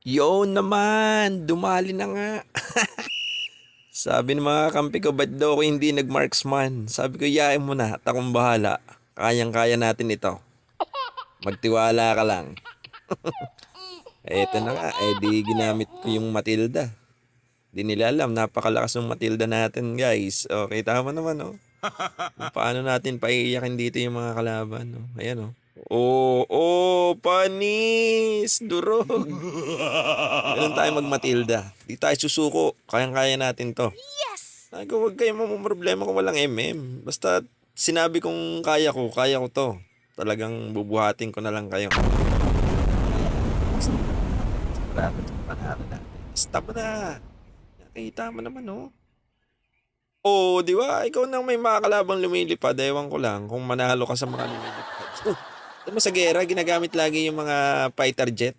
Yun naman, dumali na nga. Sabi ng mga kampi ko, ba't daw ako hindi nag-marksman? Sabi ko, yain mo na, at akong bahala. Kayang-kaya natin ito. Magtiwala ka lang. Eto na nga, di ginamit ko yung Matilda. Di nila alam, napakalakas ng Matilda natin, guys. O, kita mo naman, oh. Kung paano natin paiiyakin dito yung mga kalaban, oh. Ayan, oh. Oh, oh, panis! Durog! Ganun tayo mag-Matilda. Di tayo susuko. Kayang-kaya natin to. Ay ko, huwag kayo problema kung walang MM. Basta sinabi kong kaya ko to. Talagang bubuhatin ko na lang kayo. Sigurado itong panalo natin. Stop mo na. Nakita mo naman, oh. Oh, di ba? Ikaw nang may mga kalabang lumilipad. Ewan ko lang kung manalo ka sa mga lumilipad. Alam mo sa gera, ginagamit lagi yung mga fighter jet.